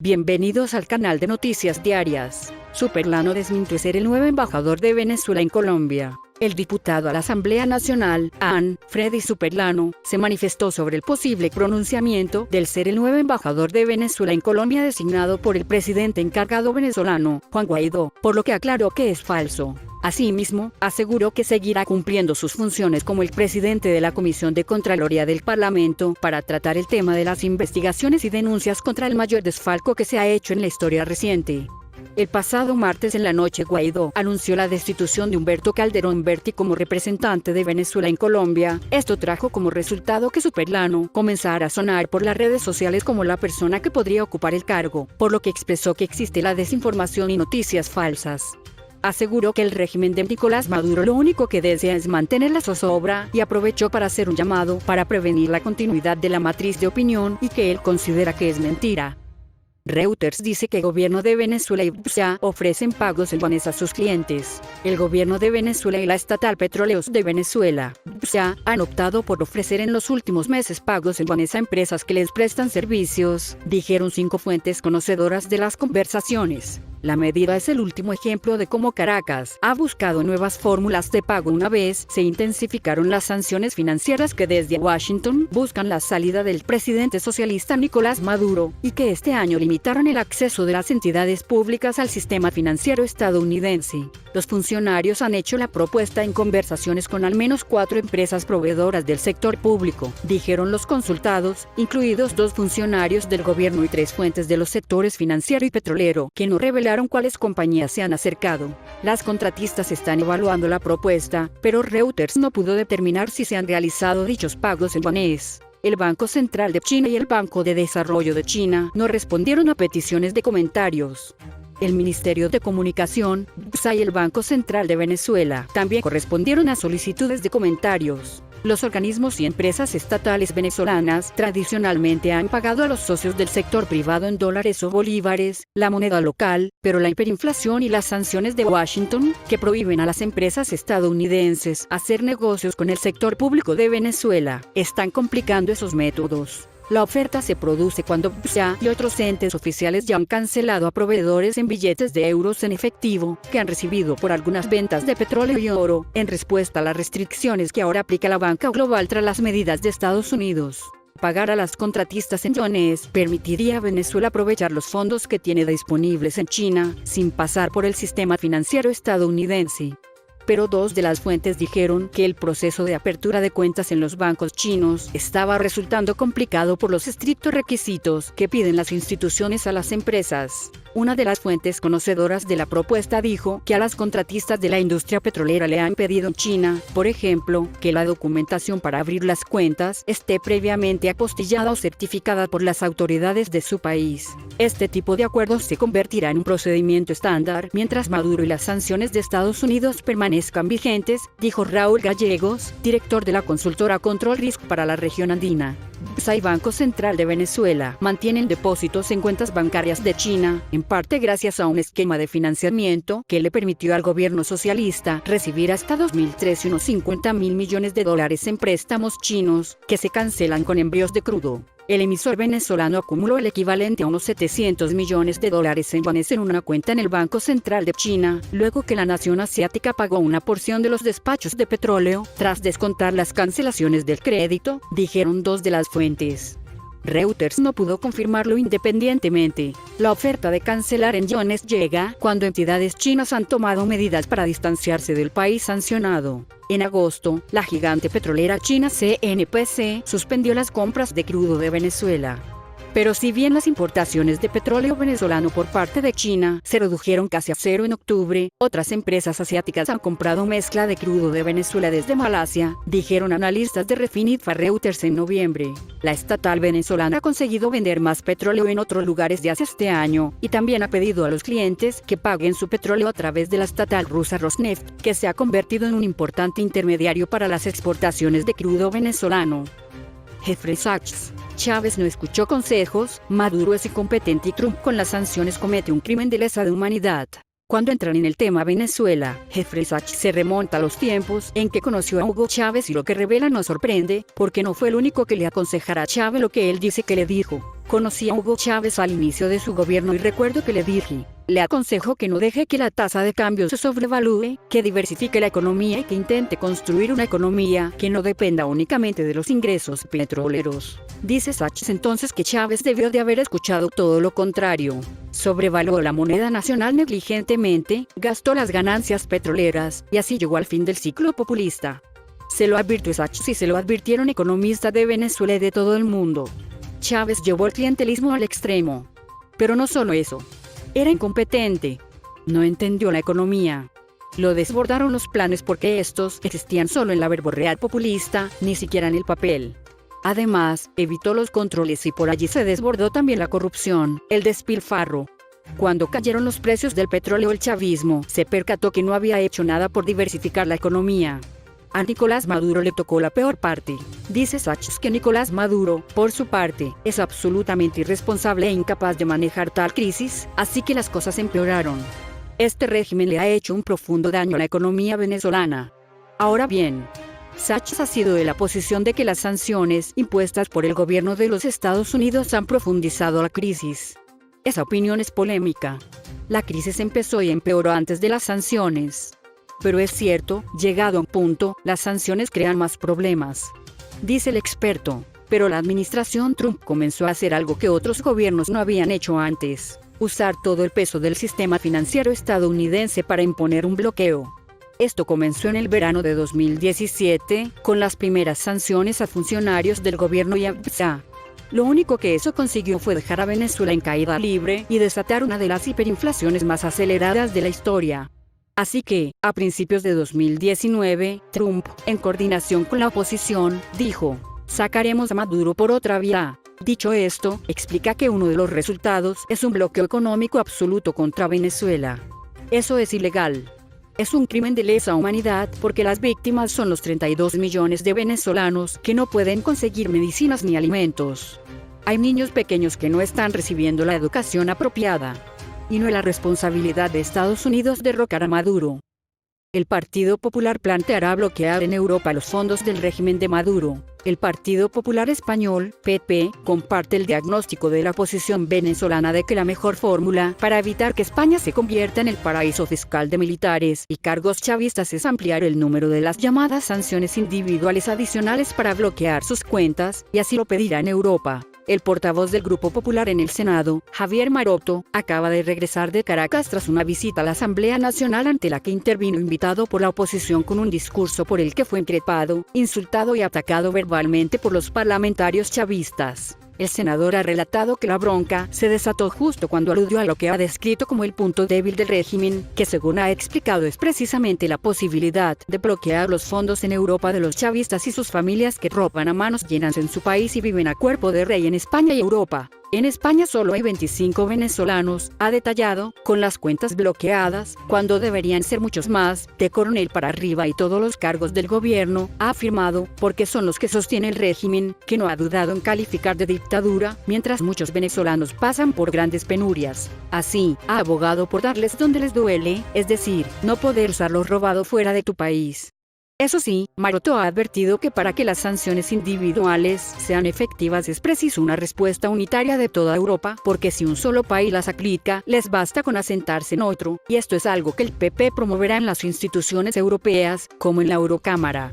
Bienvenidos al canal de Noticias Diarias. Superlano desmintió ser el nuevo embajador de Venezuela en Colombia. El diputado a la Asamblea Nacional, AN, Freddy Superlano, se manifestó sobre el posible pronunciamiento del ser el nuevo embajador de Venezuela en Colombia designado por el presidente encargado venezolano, Juan Guaidó, por lo que aclaró que es falso. Asimismo, aseguró que seguirá cumpliendo sus funciones como el presidente de la Comisión de Contraloría del Parlamento para tratar el tema de las investigaciones y denuncias contra el mayor desfalco que se ha hecho en la historia reciente. El pasado martes en la noche Guaidó anunció la destitución de Humberto Calderón Berti como representante de Venezuela en Colombia. Esto trajo como resultado que Superlano comenzara a sonar por las redes sociales como la persona que podría ocupar el cargo, por lo que expresó que existe la desinformación y noticias falsas. Aseguró que el régimen de Nicolás Maduro lo único que desea es mantener la zozobra y aprovechó para hacer un llamado para prevenir la continuidad de la matriz de opinión y que él considera que es mentira. Reuters dice que el gobierno de Venezuela y BPSA ofrecen pagos en yuanes a sus clientes. El gobierno de Venezuela y la estatal Petróleos de Venezuela, BPSA, han optado por ofrecer en los últimos meses pagos en yuanes a empresas que les prestan servicios, dijeron 5 fuentes conocedoras de las conversaciones. La medida es el último ejemplo de cómo Caracas ha buscado nuevas fórmulas de pago una vez se intensificaron las sanciones financieras que desde Washington buscan la salida del presidente socialista Nicolás Maduro, y que este año limitaron el acceso de las entidades públicas al sistema financiero estadounidense. Los funcionarios han hecho la propuesta en conversaciones con al menos 4 empresas proveedoras del sector público, dijeron los consultados, incluidos 2 funcionarios del gobierno y 3 fuentes de los sectores financiero y petrolero, que no revelaron cuáles compañías se han acercado. Las contratistas están evaluando la propuesta, pero Reuters no pudo determinar si se han realizado dichos pagos en yuanes. El Banco Central de China y el Banco de Desarrollo de China no respondieron a peticiones de comentarios. El Ministerio de Comunicación, BPSA y el Banco Central de Venezuela también correspondieron a solicitudes de comentarios. Los organismos y empresas estatales venezolanas tradicionalmente han pagado a los socios del sector privado en dólares o bolívares, la moneda local, pero la hiperinflación y las sanciones de Washington, que prohíben a las empresas estadounidenses hacer negocios con el sector público de Venezuela, están complicando esos métodos. La oferta se produce cuando BPSA y otros entes oficiales ya han cancelado a proveedores en billetes de euros en efectivo, que han recibido por algunas ventas de petróleo y oro, en respuesta a las restricciones que ahora aplica la banca global tras las medidas de Estados Unidos. Pagar a las contratistas en yuanes permitiría a Venezuela aprovechar los fondos que tiene disponibles en China, sin pasar por el sistema financiero estadounidense. Pero 2 de las fuentes dijeron que el proceso de apertura de cuentas en los bancos chinos estaba resultando complicado por los estrictos requisitos que piden las instituciones a las empresas. Una de las fuentes conocedoras de la propuesta dijo que a las contratistas de la industria petrolera le han pedido en China, por ejemplo, que la documentación para abrir las cuentas esté previamente apostillada o certificada por las autoridades de su país. Este tipo de acuerdos se convertirá en un procedimiento estándar mientras Maduro y las sanciones de Estados Unidos permanezcan vigentes, dijo Raúl Gallegos, director de la consultora Control Risk para la región andina. BPSA y Banco Central de Venezuela mantienen depósitos en cuentas bancarias de China, en parte gracias a un esquema de financiamiento que le permitió al gobierno socialista recibir hasta 2013 unos $50.000 millones en préstamos chinos, que se cancelan con envíos de crudo. El emisor venezolano acumuló el equivalente a unos $700 millones en yuanes en una cuenta en el Banco Central de China, luego que la nación asiática pagó una porción de los despachos de petróleo, tras descontar las cancelaciones del crédito, dijeron 2 de las fuentes. Reuters no pudo confirmarlo independientemente. La oferta de cancelar en yuanes llega cuando entidades chinas han tomado medidas para distanciarse del país sancionado. En agosto, la gigante petrolera china CNPC suspendió las compras de crudo de Venezuela. Pero si bien las importaciones de petróleo venezolano por parte de China se redujeron casi a 0 en octubre, otras empresas asiáticas han comprado mezcla de crudo de Venezuela desde Malasia, dijeron analistas de Refinit a Reuters en noviembre. La estatal venezolana ha conseguido vender más petróleo en otros lugares de Asia este año, y también ha pedido a los clientes que paguen su petróleo a través de la estatal rusa Rosneft, que se ha convertido en un importante intermediario para las exportaciones de crudo venezolano. Jeffrey Sachs. Chávez no escuchó consejos, Maduro es incompetente y Trump con las sanciones comete un crimen de lesa humanidad. Cuando entran en el tema Venezuela, Jeffrey Sachs se remonta a los tiempos en que conoció a Hugo Chávez y lo que revela nos sorprende, porque no fue el único que le aconsejara a Chávez lo que él dice que le dijo. Conocí a Hugo Chávez al inicio de su gobierno y recuerdo que le dije, le aconsejo que no deje que la tasa de cambio se sobrevalúe, que diversifique la economía y que intente construir una economía que no dependa únicamente de los ingresos petroleros. Dice Sachs entonces que Chávez debió de haber escuchado todo lo contrario. Sobrevaluó la moneda nacional negligentemente, gastó las ganancias petroleras, y así llegó al fin del ciclo populista. Se lo advirtió Sachs y se lo advirtieron economistas de Venezuela y de todo el mundo. Chávez llevó el clientelismo al extremo. Pero no solo eso. Era incompetente. No entendió la economía. Lo desbordaron los planes porque estos existían solo en la verborrea populista, ni siquiera en el papel. Además, evitó los controles y por allí se desbordó también la corrupción, el despilfarro. Cuando cayeron los precios del petróleo, el chavismo se percató que no había hecho nada por diversificar la economía. A Nicolás Maduro le tocó la peor parte. Dice Sachs que Nicolás Maduro, por su parte, es absolutamente irresponsable e incapaz de manejar tal crisis, así que las cosas empeoraron. Este régimen le ha hecho un profundo daño a la economía venezolana. Ahora bien, Sachs ha sido de la posición de que las sanciones impuestas por el gobierno de los Estados Unidos han profundizado la crisis. Esa opinión es polémica. La crisis empezó y empeoró antes de las sanciones. Pero es cierto, llegado a un punto, las sanciones crean más problemas. Dice el experto, pero la administración Trump comenzó a hacer algo que otros gobiernos no habían hecho antes: usar todo el peso del sistema financiero estadounidense para imponer un bloqueo. Esto comenzó en el verano de 2017, con las primeras sanciones a funcionarios del gobierno y a BSA. Lo único que eso consiguió fue dejar a Venezuela en caída libre y desatar una de las hiperinflaciones más aceleradas de la historia. Así que, a principios de 2019, Trump, en coordinación con la oposición, dijo: sacaremos a Maduro por otra vía. Dicho esto, explica que uno de los resultados es un bloqueo económico absoluto contra Venezuela. Eso es ilegal. Es un crimen de lesa humanidad porque las víctimas son los 32 millones de venezolanos que no pueden conseguir medicinas ni alimentos. Hay niños pequeños que no están recibiendo la educación apropiada. Y no es la responsabilidad de Estados Unidos derrocar a Maduro. El Partido Popular planteará bloquear en Europa los fondos del régimen de Maduro. El Partido Popular Español, PP, comparte el diagnóstico de la oposición venezolana de que la mejor fórmula para evitar que España se convierta en el paraíso fiscal de militares y cargos chavistas es ampliar el número de las llamadas sanciones individuales adicionales para bloquear sus cuentas, y así lo pedirá en Europa. El portavoz del Grupo Popular en el Senado, Javier Maroto, acaba de regresar de Caracas tras una visita a la Asamblea Nacional ante la que intervino invitado por la oposición con un discurso por el que fue increpado, insultado y atacado verbalmente por los parlamentarios chavistas. El senador ha relatado que la bronca se desató justo cuando aludió a lo que ha descrito como el punto débil del régimen, que según ha explicado es precisamente la posibilidad de bloquear los fondos en Europa de los chavistas y sus familias que roban a manos llenas en su país y viven a cuerpo de rey en España y Europa. En España solo hay 25 venezolanos, ha detallado, con las cuentas bloqueadas, cuando deberían ser muchos más, de coronel para arriba y todos los cargos del gobierno, ha afirmado, porque son los que sostiene el régimen, que no ha dudado en calificar de dictadura, mientras muchos venezolanos pasan por grandes penurias. Así, ha abogado por darles donde les duele, es decir, no poder usar lo robado fuera de tu país. Eso sí, Maroto ha advertido que para que las sanciones individuales sean efectivas es preciso una respuesta unitaria de toda Europa, porque si un solo país las aplica, les basta con asentarse en otro, y esto es algo que el PP promoverá en las instituciones europeas, como en la Eurocámara.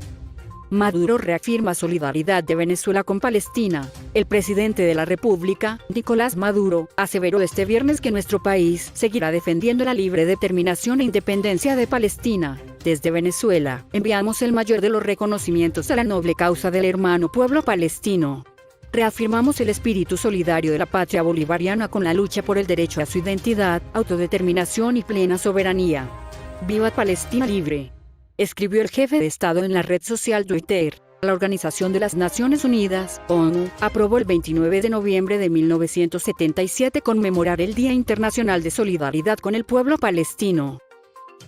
Maduro reafirma solidaridad de Venezuela con Palestina. El presidente de la República, Nicolás Maduro, aseveró este viernes que nuestro país seguirá defendiendo la libre determinación e independencia de Palestina. Desde Venezuela, enviamos el mayor de los reconocimientos a la noble causa del hermano pueblo palestino. Reafirmamos el espíritu solidario de la patria bolivariana con la lucha por el derecho a su identidad, autodeterminación y plena soberanía. ¡Viva Palestina libre!, escribió el jefe de Estado en la red social Twitter. La Organización de las Naciones Unidas, ONU, aprobó el 29 de noviembre de 1977 conmemorar el Día Internacional de Solidaridad con el pueblo palestino.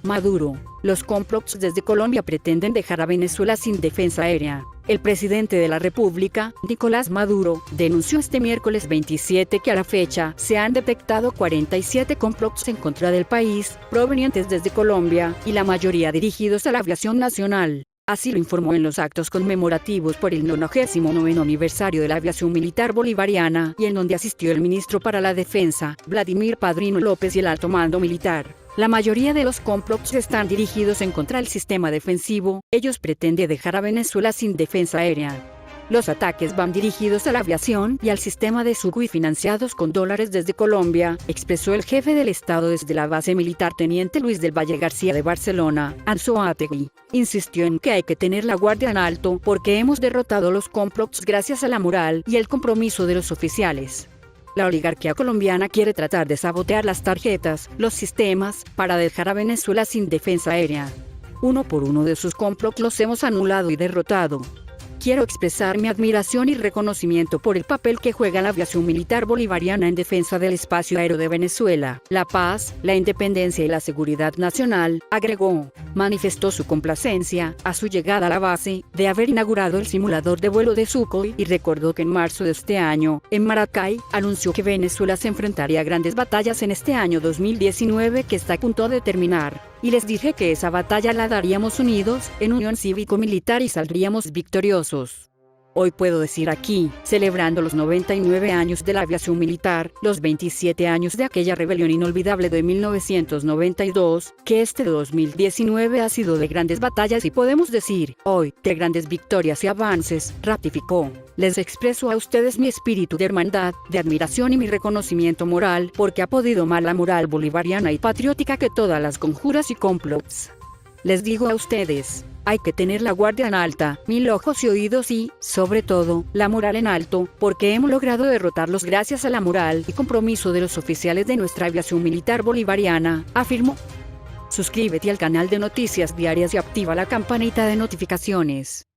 Maduro. Los complots desde Colombia pretenden dejar a Venezuela sin defensa aérea. El presidente de la República, Nicolás Maduro, denunció este miércoles 27 que a la fecha se han detectado 47 complots en contra del país, provenientes desde Colombia, y la mayoría dirigidos a la aviación nacional. Así lo informó en los actos conmemorativos por el 99º aniversario de la aviación militar bolivariana, y en donde asistió el ministro para la Defensa, Vladimir Padrino López, y el alto mando militar. La mayoría de los complots están dirigidos en contra del sistema defensivo. Ellos pretenden dejar a Venezuela sin defensa aérea. Los ataques van dirigidos a la aviación y al sistema de Sucui financiados con dólares desde Colombia, expresó el jefe del Estado desde la base militar Teniente Luis del Valle García de Barcelona. Anzoátegui insistió en que hay que tener la guardia en alto porque hemos derrotado los complots gracias a la moral y el compromiso de los oficiales. La oligarquía colombiana quiere tratar de sabotear las tarjetas, los sistemas, para dejar a Venezuela sin defensa aérea. Uno por uno de sus complots los hemos anulado y derrotado. Quiero expresar mi admiración y reconocimiento por el papel que juega la aviación militar bolivariana en defensa del espacio aéreo de Venezuela, la paz, la independencia y la seguridad nacional, agregó. Manifestó su complacencia, a su llegada a la base, de haber inaugurado el simulador de vuelo de Sukhoi y recordó que en marzo de este año, en Maracay, anunció que Venezuela se enfrentaría a grandes batallas en este año 2019 que está a punto de terminar. Y les dije que esa batalla la daríamos unidos, en unión cívico-militar, y saldríamos victoriosos. Hoy puedo decir aquí, celebrando los 99 años de la aviación militar, los 27 años de aquella rebelión inolvidable de 1992, que este 2019 ha sido de grandes batallas y podemos decir, hoy, de grandes victorias y avances, ratificó. Les expreso a ustedes mi espíritu de hermandad, de admiración y mi reconocimiento moral, porque ha podido más la moral bolivariana y patriótica que todas las conjuras y complots. Les digo a ustedes, hay que tener la guardia en alta, 1000 ojos y oídos y, sobre todo, la moral en alto, porque hemos logrado derrotarlos gracias a la moral y compromiso de los oficiales de nuestra aviación militar bolivariana, afirmó. Suscríbete al canal de Noticias Diarias y activa la campanita de notificaciones.